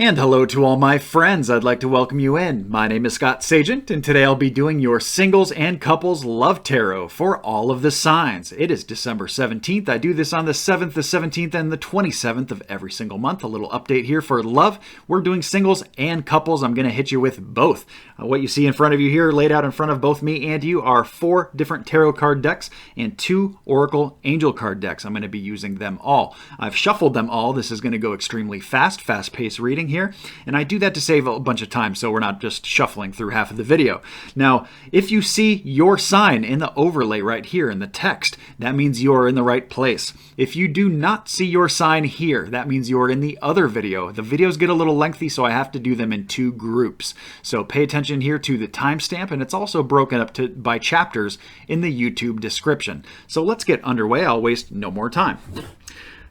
And hello to all my friends. I'd like to welcome you in. My name is Scott Sagent, and today I'll be doing your singles and couples love tarot for all of the signs. It is December 17th. I do this on the 7th, the 17th, and the 27th of every single month. A little update here for love. We're doing singles and couples. I'm going to hit you with both. What you see in front of you here, laid out in front of both me and you, are 4 different tarot card decks and 2 Oracle Angel card decks. I'm going to be using them all. I've shuffled them all. This is going to go extremely fast-paced reading here, and I do that to save a bunch of time so we're not just shuffling through half of the video. Now, if you see your sign in the overlay right here in the text, that means you're in the right place. If you do not see your sign here, that means you're in the other video. The videos get a little lengthy, so I have to do them in 2 groups. So pay attention here to the timestamp, and it's also broken up by chapters in the YouTube description. So let's get underway. I'll waste no more time.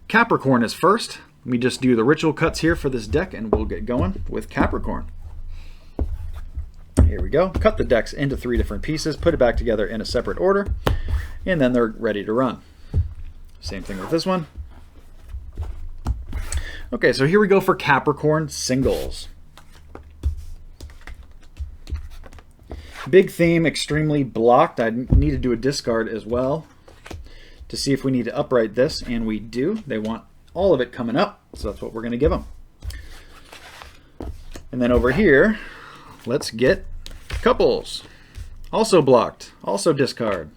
Capricorn is first. Let me just do the ritual cuts here for this deck and we'll get going with Capricorn. Here we go. Cut the decks into 3 different pieces, put it back together in a separate order, and then they're ready to run. Same thing with this one. Okay, so here we go for Capricorn singles. Big theme, extremely blocked. I need to do a discard as well to see if we need to upright this, and we do. They want all of it coming up, so that's what we're going to give them. And then over here, let's get couples. Also blocked, also discard.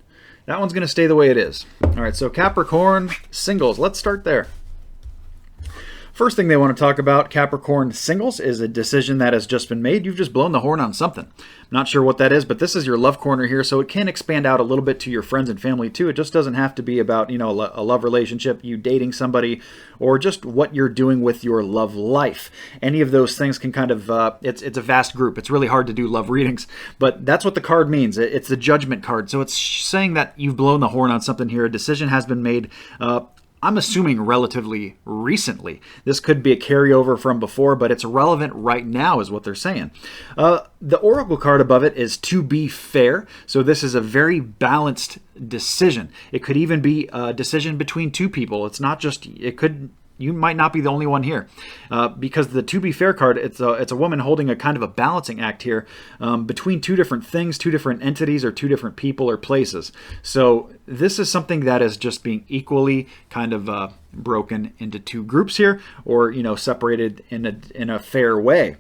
That one's going to stay the way it is. All right, so Capricorn singles, let's start there. First thing they want to talk about, Capricorn singles, is a decision that has just been made. You've just blown the horn on something. I'm not sure what that is, but this is your love corner here, so it can expand out a little bit to your friends and family too. It just doesn't have to be about, you know, a love relationship, you dating somebody, or just what you're doing with your love life. Any of those things can kind of, it's a vast group. It's really hard to do love readings, but that's what the card means. It's the judgment card. So it's saying that you've blown the horn on something here. A decision has been made. I'm assuming relatively recently. This could be a carryover from before, but it's relevant right now is what they're saying. The Oracle card above it is to be fair. So this is a very balanced decision. It could even be a decision between 2 people. It's not just, you might not be the only one here, because the to be fair card, it's a woman holding a kind of a balancing act here between 2 different things, 2 different entities, or 2 different people or places. So this is something that is just being equally kind of broken into 2 groups here, or, you know, separated in a fair way.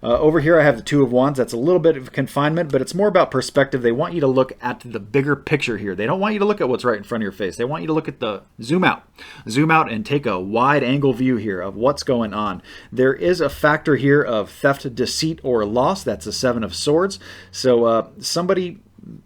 Over here I have the 2 of Wands. That's a little bit of confinement, but it's more about perspective. They want you to look at the bigger picture here. They don't want you to look at what's right in front of your face. They want you to look at the zoom out and take a wide angle view here of what's going on. There is a factor here of theft, deceit, or loss. That's the 7 of Swords. So somebody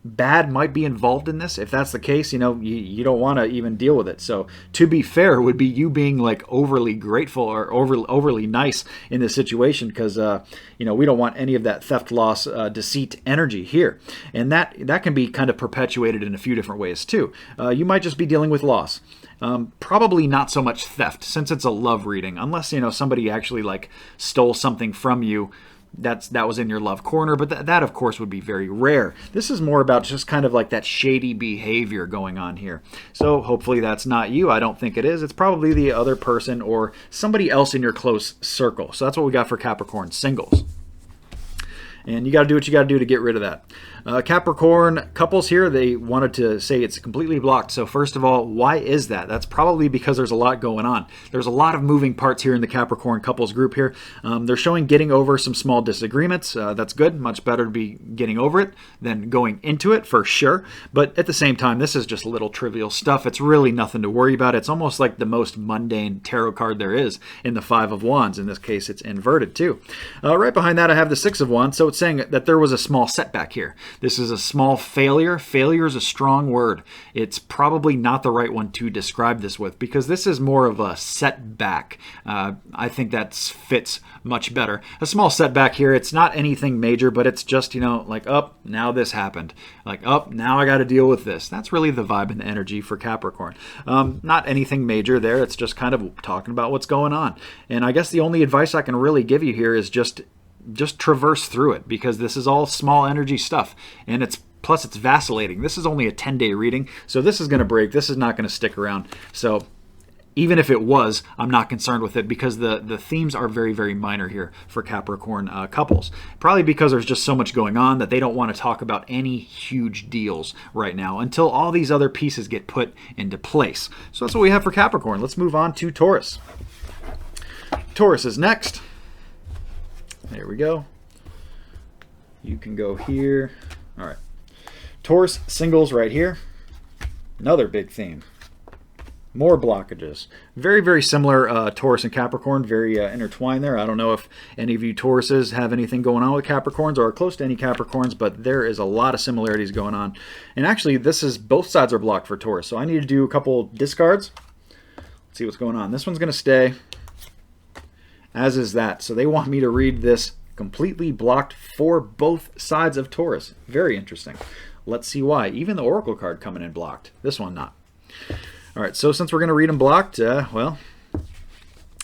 bad might be involved in this. If that's the case, you know, you don't want to even deal with it. So to be fair would be you being like overly grateful or overly nice in this situation, because you know, we don't want any of that theft, loss, deceit energy here. And that can be kind of perpetuated in a few different ways too. You might just be dealing with loss. Probably not so much theft, since it's a love reading, unless, you know, somebody actually like stole something from you that was in your love corner, but that of course would be very rare. This is more about just kind of like that shady behavior going on here. So hopefully that's not you. I don't think it is. It's probably the other person or somebody else in your close circle. So that's what we got for Capricorn singles. And you got to do what you got to do to get rid of that. Capricorn couples here, they wanted to say it's completely blocked. So first of all, why is that? That's probably because there's a lot going on. There's a lot of moving parts here in the Capricorn couples group here. They're showing getting over some small disagreements. That's good. Much better to be getting over it than going into it, for sure. But at the same time, this is just little trivial stuff. It's really nothing to worry about. It's almost like the most mundane tarot card there is in the 5 of Wands. In this case, it's inverted too. Right behind that, I have the 6 of Wands. So it's saying that there was a small setback here. This is a small failure. Failure is a strong word. It's probably not the right one to describe this with, because this is more of a setback. I think that fits much better. A small setback here. It's not anything major, but it's just, you know, like, oh, now this happened. Like, oh, now I got to deal with this. That's really the vibe and the energy for Capricorn. Not anything major there. It's just kind of talking about what's going on. And I guess the only advice I can really give you here is just traverse through it, because this is all small energy stuff, and plus it's vacillating. This is only a 10-day reading, so this is going to break. This is not going to stick around. So even if it was, I'm not concerned with it because the themes are very, very minor here for Capricorn couples. Probably because there's just so much going on that they don't want to talk about any huge deals right now until all these other pieces get put into place. So that's what we have for Capricorn. Let's move on to Taurus. Taurus is next. There we go. You can go here. All right. Taurus singles right here. Another big theme. More blockages. Very, very similar Taurus and Capricorn. Very intertwined there. I don't know if any of you Tauruses have anything going on with Capricorns or are close to any Capricorns, but there is a lot of similarities going on. And actually, this is both sides are blocked for Taurus. So I need to do a couple discards. Let's see what's going on. This one's going to stay, as is that. So they want me to read this completely blocked for both sides of Taurus. Very interesting. Let's see why. Even the Oracle card coming in blocked. This one not. All right, so since we're going to read them blocked, well,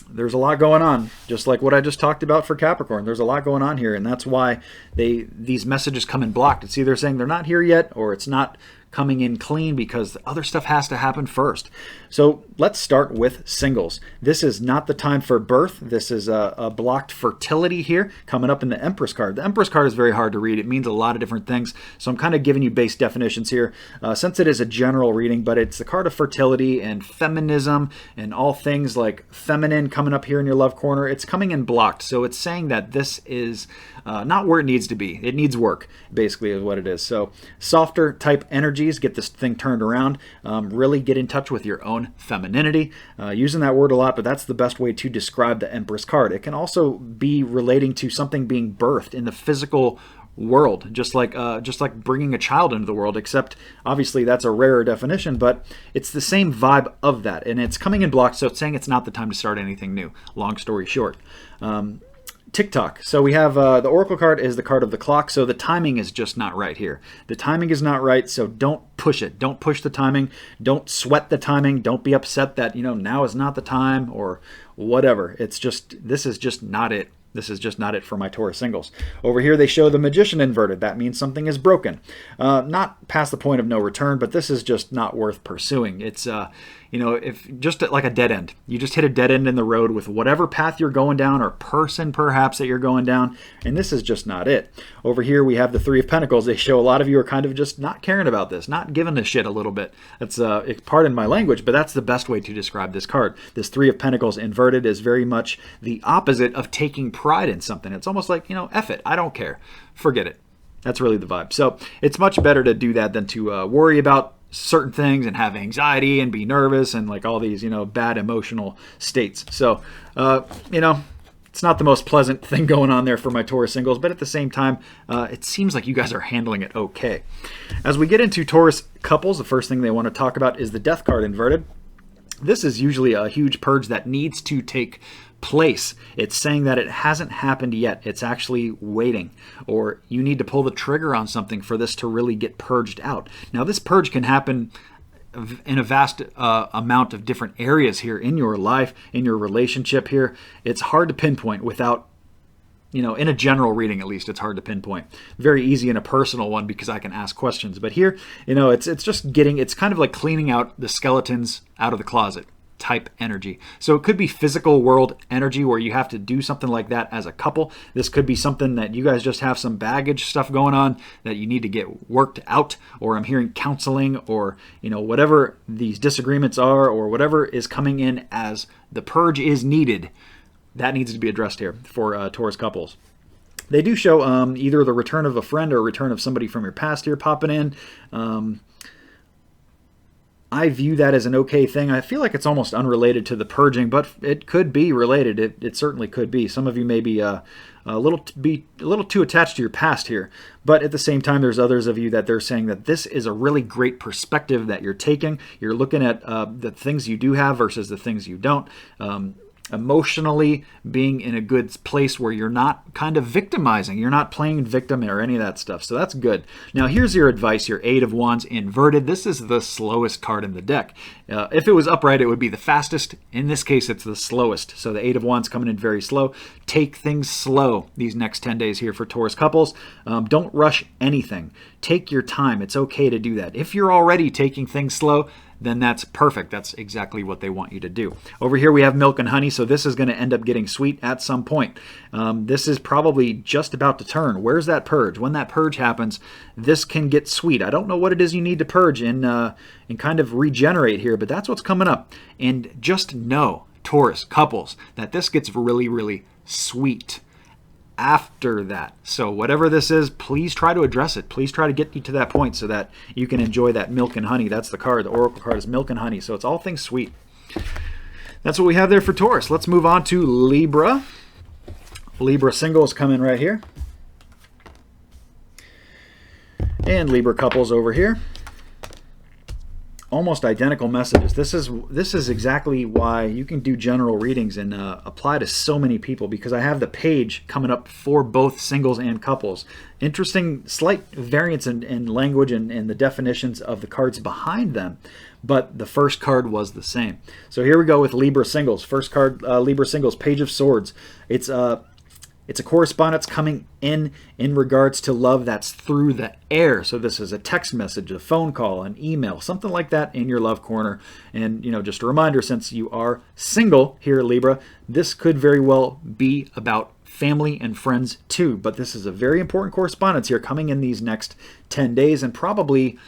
there's a lot going on. Just like what I just talked about for Capricorn. There's a lot going on here, and that's why these messages come in blocked. It's either saying they're not here yet, or it's not coming in clean because other stuff has to happen first. So let's start with singles. This is not the time for birth. This is a blocked fertility here coming up in the Empress card. The Empress card is very hard to read. It means a lot of different things. So I'm kind of giving you base definitions here since it is a general reading, but it's the card of fertility and feminism and all things like feminine coming up here in your love corner. It's coming in blocked. So it's saying that this is not where it needs to be. It needs work, basically, is what it is. So softer type energies, get this thing turned around. Really get in touch with your own femininity. Using that word a lot, but that's the best way to describe the Empress card. It can also be relating to something being birthed in the physical world, just like bringing a child into the world, except obviously that's a rarer definition, but it's the same vibe of that, and it's coming in blocked, so it's saying it's not the time to start anything new. Long story short. TikTok. So we have the Oracle card is the card of the clock, so the timing is just not right here. The timing is not right, so don't push it. Don't push the timing. Don't sweat the timing. Don't be upset that, now is not the time or whatever. It's just, this is just not it. This is just not it for my Taurus singles. Over here, they show the Magician inverted. That means something is broken. Not past the point of no return, but this is just not worth pursuing. It's, if just like a dead end. You just hit a dead end in the road with whatever path you're going down or person perhaps that you're going down, and this is just not it. Over here, we have the Three of Pentacles. They show a lot of you are kind of just not caring about this, not giving a shit a little bit. That's, pardon my language, but that's the best way to describe this card. This Three of Pentacles inverted is very much the opposite of taking pride in something. It's almost like, F it, I don't care. Forget it. That's really the vibe. So it's much better to do that than to worry about certain things and have anxiety and be nervous and like all these, bad emotional states. So, it's not the most pleasant thing going on there for my Taurus singles, but at the same time, it seems like you guys are handling it okay. As we get into Taurus couples, the first thing they want to talk about is the Death card inverted. This is usually a huge purge that needs to take place. It's saying that it hasn't happened yet. It's actually waiting, or you need to pull the trigger on something for this to really get purged out. Now, this purge can happen in a vast amount of different areas here in your life, in your relationship here. It's hard to pinpoint without, in a general reading at least, it's hard to pinpoint. Very easy in a personal one because I can ask questions. But here, it's just it's kind of like cleaning out the skeletons out of the closet type energy. So it could be physical world energy where you have to do something like that as a couple. This could be something that you guys just have some baggage stuff going on that you need to get worked out, or I'm hearing counseling, or whatever these disagreements are, or whatever is coming in as the purge is needed. That needs to be addressed here for Taurus couples. They do show either the return of a friend or a return of somebody from your past here popping in. I view that as an okay thing. I feel like it's almost unrelated to the purging, but it could be related. It certainly could be. Some of you may be a little too attached to your past here, but at the same time, there's others of you that they're saying that this is a really great perspective that you're taking. You're looking at the things you do have versus the things you don't. Emotionally being in a good place where you're not kind of victimizing. You're not playing victim or any of that stuff. So that's good. Now here's your advice, your Eight of Wands inverted. This is the slowest card in the deck. If it was upright, it would be the fastest. In this case, it's the slowest. So the Eight of Wands coming in very slow. Take things slow these next 10 days here for Taurus couples. Don't rush anything. Take your time. It's okay to do that. If you're already taking things slow, then that's perfect. That's exactly what they want you to do. Over here we have milk and honey, so this is going to end up getting sweet at some point. This is probably just about to turn. Where's that purge? When that purge happens, this can get sweet. I don't know what it is you need to purge and kind of regenerate here, but that's what's coming up. And just know, Taurus couples, that this gets really, really sweet after that. So whatever this is, please try to address it. Please try to get you to that point so that you can enjoy that milk and honey. That's the card. The oracle card is milk and honey. So it's all things sweet. That's what we have there for Taurus. Let's move on to Libra. Libra singles come in right here. And Libra couples over here. Almost identical messages. This is exactly why you can do general readings and apply to so many people, because I have the page coming up for both singles and couples. Interesting slight variance in language and the definitions of the cards behind them, but the first card was the same. So here we go with Libra singles. First card, Libra singles, Page of Swords. It's a correspondence coming in regards to love that's through the air. So this is a text message, a phone call, an email, something like that in your love corner. And, you know, just a reminder, since you are single here, Libra, this could very well be about family and friends too. But this is a very important correspondence here coming in these next 10 days and probably,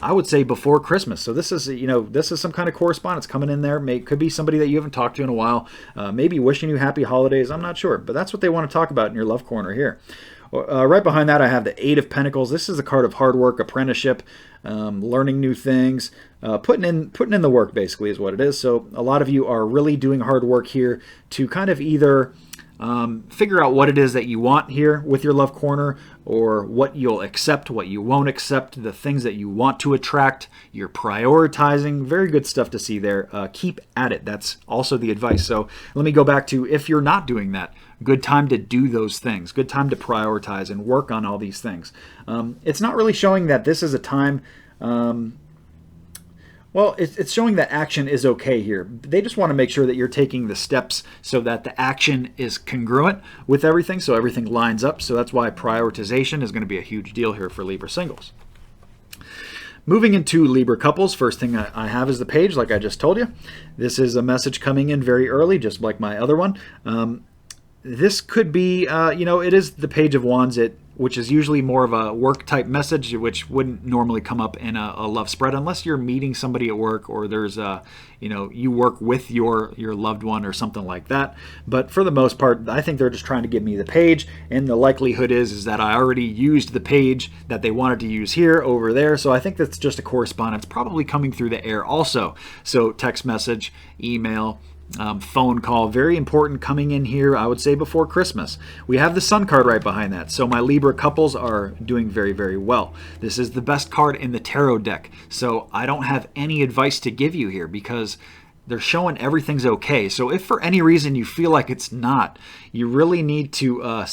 I would say, before Christmas. So this is, you know, this is some kind of correspondence coming in there. Could be somebody that you haven't talked to in a while, maybe wishing you happy holidays. I'm not sure, but that's what they want to talk about in your love corner here. Right behind that, I have the Eight of Pentacles. This is a card of hard work, apprenticeship, learning new things, putting in the work, basically, is what it is. So a lot of you are really doing hard work here to kind of either figure out what it is that you want here with your love corner, or what you'll accept, what you won't accept, the things that you want to attract. You're prioritizing. Very good stuff to see there. Keep at it. That's also the advice. So let me go back to, if you're not doing that, good time to do those things. Good time to prioritize and work on all these things. It's not really showing that this is a time... Well, it's showing that action is okay here. They just want to make sure that you're taking the steps so that the action is congruent with everything, so everything lines up. So that's why prioritization is going to be a huge deal here for Libra singles. Moving into Libra couples, first thing I have is the page, like I just told you. This is a message coming in very early, just like my other one. This could be, you know, it is the Page of Wands, which is usually more of a work type message, which wouldn't normally come up in a love spread unless you're meeting somebody at work, or there's you know, you work with your loved one or something like that. But for the most part, I think they're just trying to give me the page, and the likelihood is that I already used the page that they wanted to use here over there. So I think that's just a correspondence probably coming through the air also. So text message, email, phone call, very important coming in here, I would say, before Christmas. We have the Sun card right behind that, so my Libra couples are doing very, very well. This is the best card in the tarot deck, so I don't have any advice to give you here because they're showing everything's okay. So if for any reason you feel like it's not, you really need to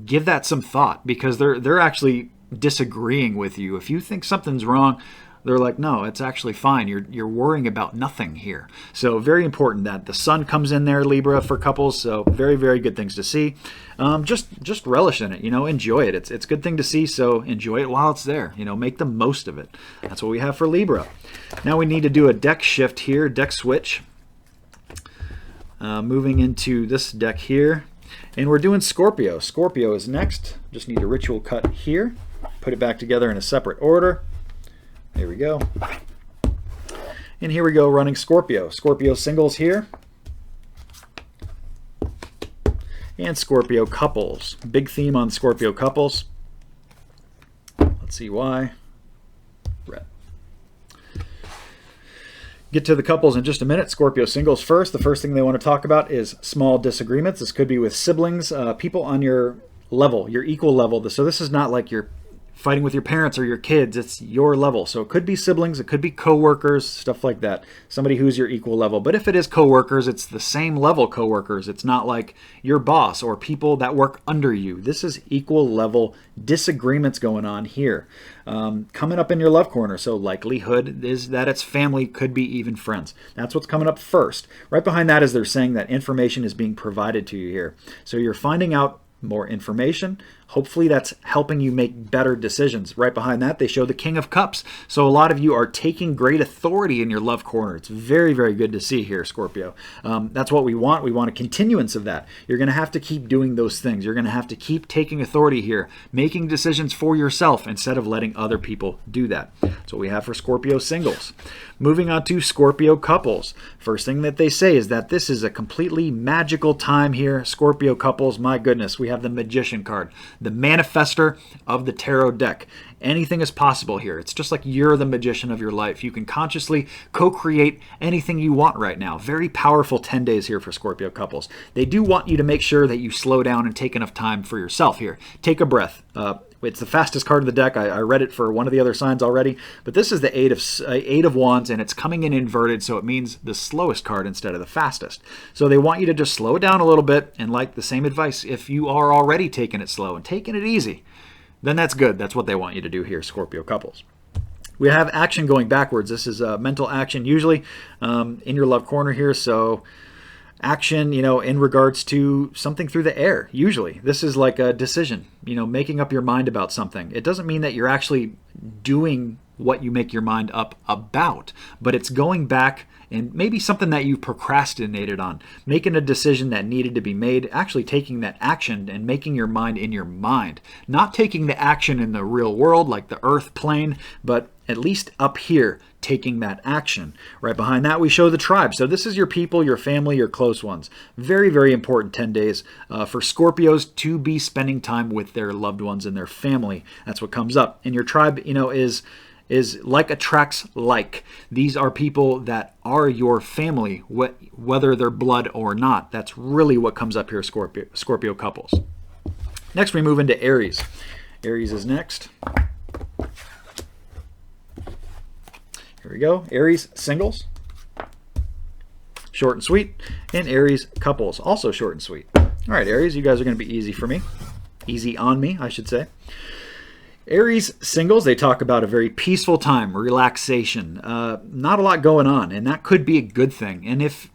give that some thought, because they're actually disagreeing with you. If you think something's wrong, they're like, no, it's actually fine. You're worrying about nothing here. So very important that the Sun comes in there, Libra, for couples. So very, very good things to see. Just relish in it, you know, enjoy it. It's a good thing to see, so enjoy it while it's there. You know, make the most of it. That's what we have for Libra. Now we need to do a deck shift here, deck switch. Moving into this deck here. And we're doing Scorpio. Scorpio is next. Just need a ritual cut here. Put it back together in a separate order. There we go. And here we go, running Scorpio. Scorpio singles here. And Scorpio couples. Big theme on Scorpio couples. Let's see why. Red. Get to the couples in just a minute. Scorpio singles first. The first thing they want to talk about is small disagreements. This could be with siblings, people on your level, your equal level. So this is not like you're fighting with your parents or your kids. It's your level. So it could be siblings, it could be co-workers, stuff like that. Somebody who's your equal level. But if it is co-workers, it's the same level co-workers. It's not like your boss or people that work under you. This is equal level disagreements going on here. Coming up in your love corner. So likelihood is that it's family, could be even friends. That's what's coming up first. Right behind that is they're saying that information is being provided to you here. So you're finding out more information, Hopefully that's helping you make better decisions. Right behind that, they show the King of Cups. So a lot of you are taking great authority in your love corner. It's very, very good to see here, Scorpio. That's what we want. We want a continuance of that. You're going to have to keep doing those things. You're going to have to keep taking authority here, making decisions for yourself instead of letting other people do that. That's what we have for Scorpio singles. Moving on to Scorpio couples. First thing that they say is that this is a completely magical time here. Scorpio couples, my goodness, we have the Magician card, the manifester of the tarot deck. Anything is possible here. It's just like you're the magician of your life. You can consciously co-create anything you want right now. Very powerful 10 days here for Scorpio couples. They do want you to make sure that you slow down and take enough time for yourself here. Take a breath. It's the fastest card of the deck. I read it for one of the other signs already, but this is the Eight of Wands, and it's coming in inverted, so it means the slowest card instead of the fastest. So they want you to just slow it down a little bit, and like the same advice, if you are already taking it slow and taking it easy, then that's good. That's what they want you to do here, Scorpio couples. We have action going backwards. This is mental action usually in your love corner here, so action, in regards to something through the air, usually. This is like a decision, making up your mind about something. It doesn't mean that you're actually doing what you make your mind up about, but it's going back and maybe something that you procrastinated on, making a decision that needed to be made, actually taking that action and making your mind in your mind. Not taking the action in the real world like the earth plane, but at least up here, taking that action. Right behind that, we show the tribe. So this is your people, your family, your close ones. Very, very important 10 days for Scorpios to be spending time with their loved ones and their family. That's what comes up. And your tribe, is like attracts like. These are people that are your family, whether they're blood or not. That's really what comes up here, Scorpio couples. Next, we move into Aries. Aries is next. Here we go. Aries singles, short and sweet, and Aries couples, also short and sweet. All right, Aries, you guys are going to be easy for me. Easy on me, I should say. Aries singles, they talk about a very peaceful time, relaxation, not a lot going on, and that could be a good thing. And if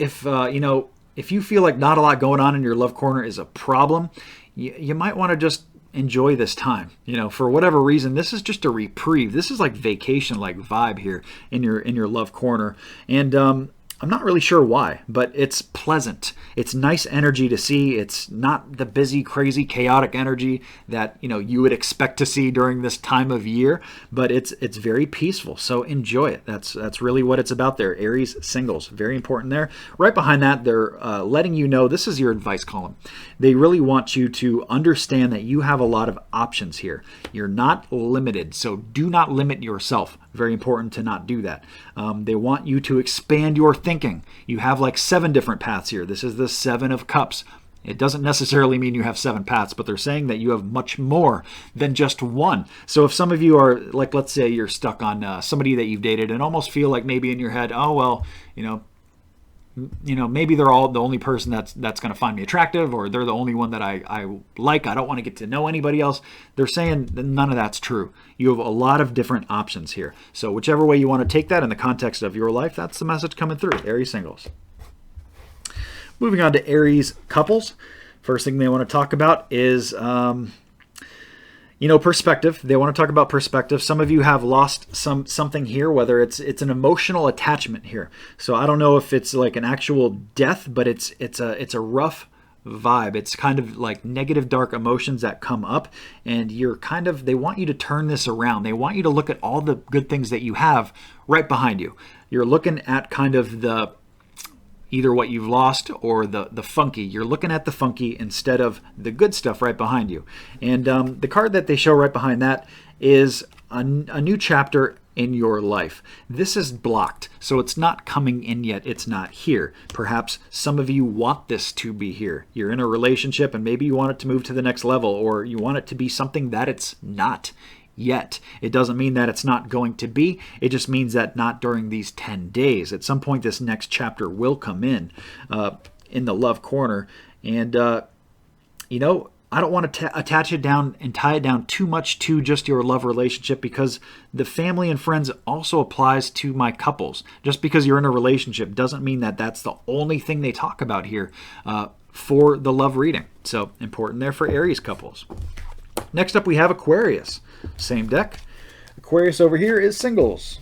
you feel like not a lot going on in your love corner is a problem, you might want to just enjoy this time. For whatever reason, this is just a reprieve. This is like vacation-like vibe here in your love corner, and I'm not really sure why, but it's pleasant. It's nice energy to see. It's not the busy, crazy, chaotic energy that you would expect to see during this time of year, but it's very peaceful. So enjoy it. That's really what it's about there. Aries singles, very important there. Right behind that, they're letting you know this is your advice column. They really want you to understand that you have a lot of options here. You're not limited, so do not limit yourself. Very important to not do that. They want you to expand your thinking. You have like 7 different paths here. This is the 7 of Cups. It doesn't necessarily mean you have 7 paths, but they're saying that you have much more than just one. So if some of you are, like, let's say you're stuck on somebody that you've dated and almost feel like maybe in your head, oh, well, maybe they're all the only person that's going to find me attractive, or they're the only one that I like. I don't want to get to know anybody else. They're saying that none of that's true. You have a lot of different options here. So whichever way you want to take that in the context of your life, that's the message coming through. Aries singles. Moving on to Aries couples. First thing they want to talk about is perspective. They want to talk about perspective. Some of you have lost something here, whether it's an emotional attachment here. So I don't know if it's like an actual death, but it's a rough vibe. It's kind of like negative, dark emotions that come up, and they want you to turn this around. They want you to look at all the good things that you have right behind you. You're looking at kind of either what you've lost or the funky. You're looking at the funky instead of the good stuff right behind you. And the card that they show right behind that is a new chapter in your life. This is blocked, so it's not coming in yet. It's not here. Perhaps some of you want this to be here. You're in a relationship and maybe you want it to move to the next level, or you want it to be something that it's not yet. It doesn't mean that it's not going to be. It just means that not during these 10 days. At some point, this next chapter will come in the love corner. And, I don't want to attach it down and tie it down too much to just your love relationship, because the family and friends also applies to my couples. Just because you're in a relationship doesn't mean that that's the only thing they talk about here. for the love reading. So important there for Aries couples. Next up, we have Aquarius. Same deck. Aquarius over here is singles.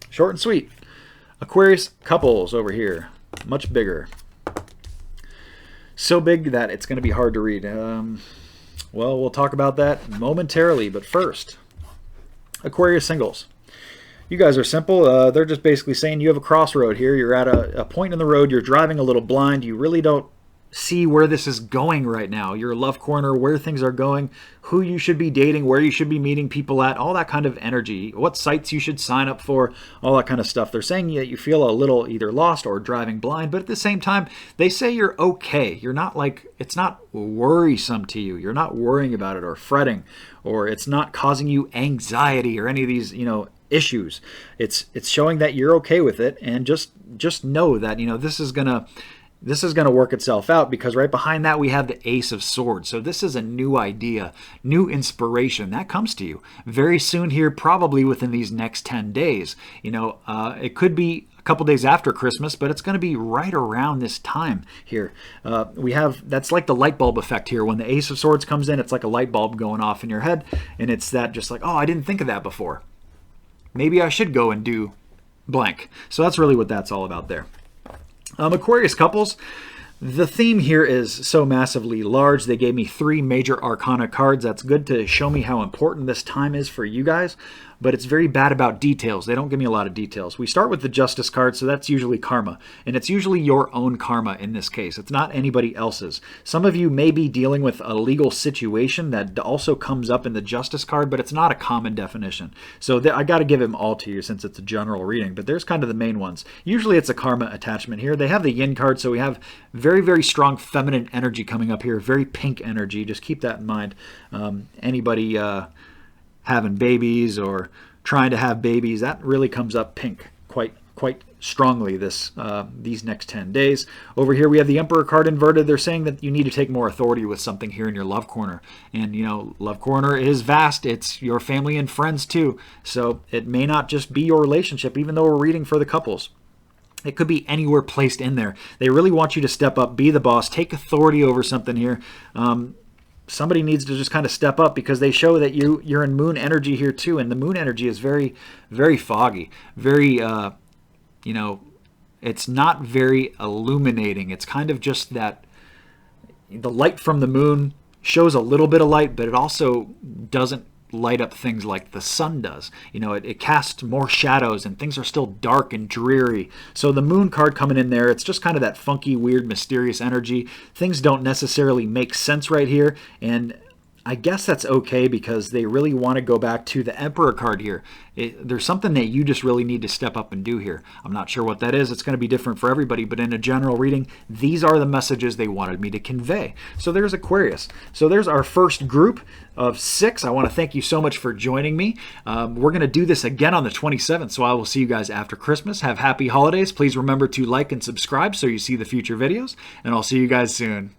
Short and sweet. Aquarius couples over here. Much bigger. So big that it's going to be hard to read. Well, we'll talk about that momentarily, but first, Aquarius singles. You guys are simple. They're just basically saying you have a crossroad here. You're at a point in the road. You're driving a little blind. You really don't see where this is going right now. Your love corner, where things are going, who you should be dating, where you should be meeting people at, all that kind of energy, what sites you should sign up for, all that kind of stuff. They're saying that you feel a little either lost or driving blind, but at the same time, they say you're okay. You're not like, it's not worrisome to you. You're not worrying about it or fretting, or it's not causing you anxiety or any of these, issues. It's showing that you're okay with it, and just know that, this is going to work itself out, because right behind that we have the Ace of Swords. So this is a new idea, new inspiration that comes to you very soon here, probably within these next 10 days. It could be a couple days after Christmas, but it's going to be right around this time here. That's like the light bulb effect here. When the Ace of Swords comes in, it's like a light bulb going off in your head, and it's that just like, oh, I didn't think of that before. Maybe I should go and do blank. So that's really what that's all about there. Aquarius couples, the theme here is so massively large. They gave me 3 major arcana cards. That's good to show me how important this time is for you guys, but it's very bad about details. They don't give me a lot of details. We start with the Justice card, so that's usually karma, and it's usually your own karma in this case. It's not anybody else's. Some of you may be dealing with a legal situation that also comes up in the Justice card, but it's not a common definition. So I got to give them all to you since it's a general reading, but there's kind of the main ones. Usually it's a karma attachment here. They have the Yin card, so we have very, very strong feminine energy coming up here, very pink energy. Just keep that in mind. Anybody having babies or trying to have babies, that really comes up pink quite strongly these next 10 days. Over here we have the Emperor card inverted. They're saying that you need to take more authority with something here in your love corner. And love corner is vast. It's your family and friends too. So it may not just be your relationship, even though we're reading for the couples. It could be anywhere placed in there. They really want you to step up, be the boss, take authority over something here. Somebody needs to just kind of step up, because they show that you're in moon energy here too, and the moon energy is very, very foggy, very, it's not very illuminating. It's kind of just that the light from the moon shows a little bit of light, but it also doesn't light up things like the sun does. It casts more shadows, and things are still dark and dreary. So the moon card coming in there, it's just kind of that funky, weird, mysterious energy. Things don't necessarily make sense right here, and I guess that's okay, because they really want to go back to the Emperor card here. There's something that you just really need to step up and do here. I'm not sure what that is. It's going to be different for everybody, but in a general reading, these are the messages they wanted me to convey. So there's Aquarius. So there's our first group of 6. I want to thank you so much for joining me. We're going to do this again on the 27th, so I will see you guys after Christmas. Have happy holidays. Please remember to like and subscribe so you see the future videos, and I'll see you guys soon.